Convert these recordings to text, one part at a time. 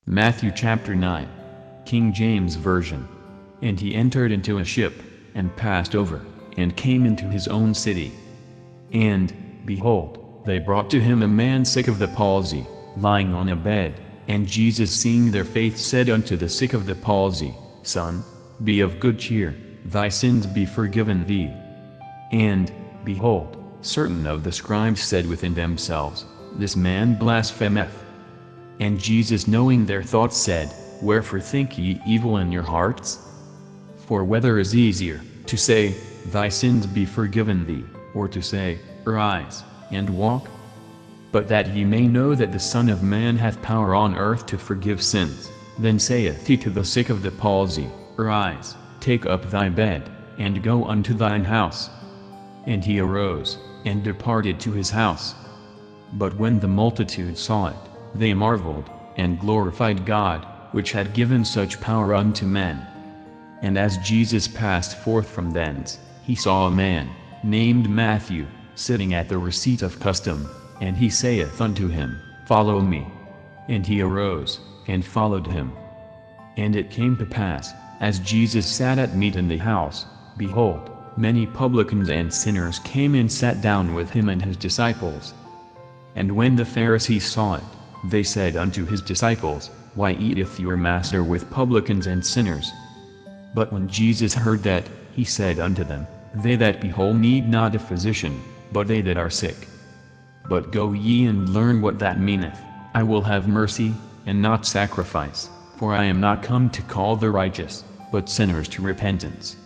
Matthew chapter 9. King James Version. And he entered into a ship, and passed over, and came into his own city. And, behold, they brought to him a man sick of the palsy, lying on a bed. And Jesus, seeing their faith, said unto the sick of the palsy, Son, be of good cheer, thy sins be forgiven thee. And, behold, certain of the scribes said within themselves, This man blasphemeth. And Jesus, knowing their thoughts, said, Wherefore think ye evil in your hearts? For whether is easier, to say, Thy sins be forgiven thee, or to say, Arise, and walk? But that ye may know that the Son of Man hath power on earth to forgive sins, then saith he to the sick of the palsy, Arise, take up thy bed, and go unto thine house. And he arose, and departed to his house. But when the multitude saw it, they marveled, and glorified God, which had given such power unto men. And as Jesus passed forth from thence, he saw a man, named Matthew, sitting at the receipt of custom, and he saith unto him, Follow me. And he arose, and followed him. And it came to pass, as Jesus sat at meat in the house, behold, many publicans and sinners came and sat down with him and his disciples. And when the Pharisees saw it, they said unto his disciples, Why eateth your master with publicans and sinners? But when Jesus heard that, he said unto them, They that be whole need not a physician, but they that are sick. But go ye and learn what that meaneth, I will have mercy, and not sacrifice, for I am not come to call the righteous, but sinners to repentance.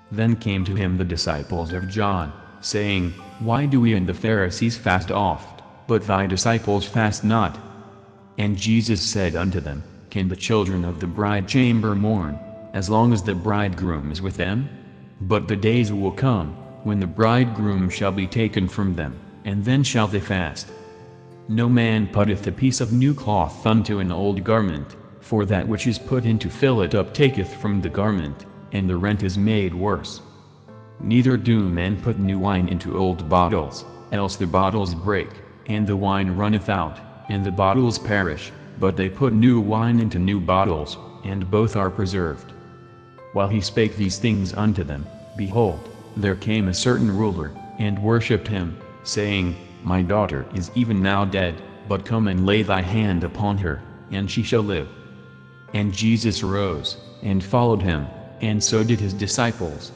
Then came to him the disciples of John, saying, Why do we and the Pharisees fast oft, but thy disciples fast not? And Jesus said unto them, Can the children of the bride chamber mourn, as long as the bridegroom is with them? But the days will come, when the bridegroom shall be taken from them, and then shall they fast. No man putteth a piece of new cloth unto an old garment, for that which is put in to fill it up taketh from the garment, and the rent is made worse. Neither do men put new wine into old bottles, else the bottles break, and the wine runneth out, and the bottles perish, but they put new wine into new bottles, and both are preserved. While he spake these things unto them, behold, there came a certain ruler, and worshipped him, saying, My daughter is even now dead, but come and lay thy hand upon her, and she shall live. And Jesus arose, and followed him, and so did his disciples.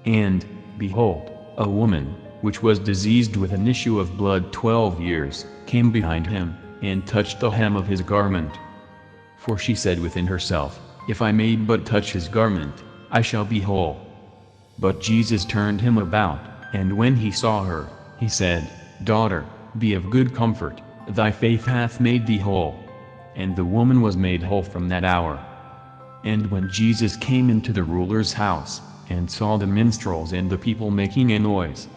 And, behold, a woman, which was diseased with an issue of blood 12 years, came behind him, and touched the hem of his garment. For she said within herself, If I may but touch his garment, I shall be whole. But Jesus turned him about, and when he saw her, he said, Daughter, be of good comfort, thy faith hath made thee whole. And the woman was made whole from that hour. And when Jesus came into the ruler's house, and saw the minstrels and the people making a noise,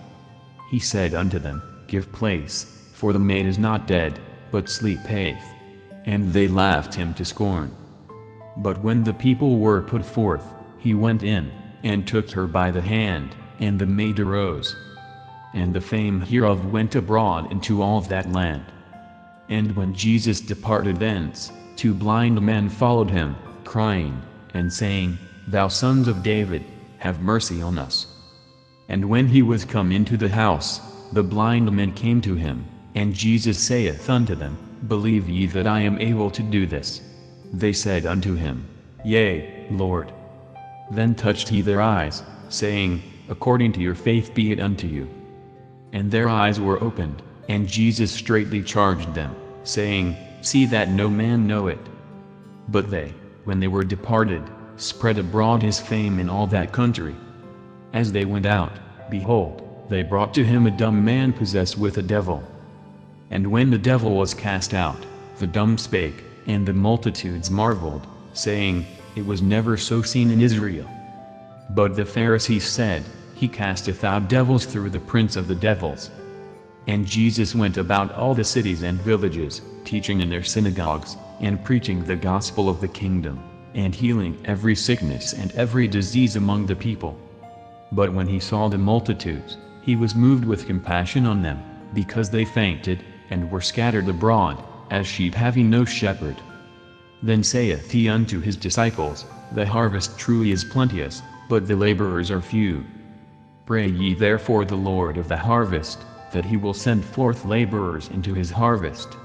he said unto them, Give place, for the maid is not dead, but sleepeth. And they laughed him to scorn. But when the people were put forth, he went in, and took her by the hand, and the maid arose. And the fame hereof went abroad into all that land. And when Jesus departed thence, 2 blind men followed him, crying, and saying, Thou Son of David, have mercy on us. And when he was come into the house, the blind men came to him, and Jesus saith unto them, Believe ye that I am able to do this? They said unto him, Yea, Lord. Then touched he their eyes, saying, According to your faith be it unto you. And their eyes were opened, and Jesus straitly charged them, saying, See that no man know it. But they, when they were departed, spread abroad his fame in all that country. As they went out, behold, they brought to him a dumb man possessed with a devil. And when the devil was cast out, the dumb spake, and the multitudes marveled, saying, It was never so seen in Israel. But the Pharisees said, He casteth out devils through the prince of the devils. And Jesus went about all the cities and villages, teaching in their synagogues, and preaching the gospel of the kingdom, and healing every sickness and every disease among the people. But when he saw the multitudes, he was moved with compassion on them, because they fainted, and were scattered abroad, as sheep having no shepherd. Then saith he unto his disciples, The harvest truly is plenteous, but the laborers are few. Pray ye therefore the Lord of the harvest, that he will send forth laborers into his harvest.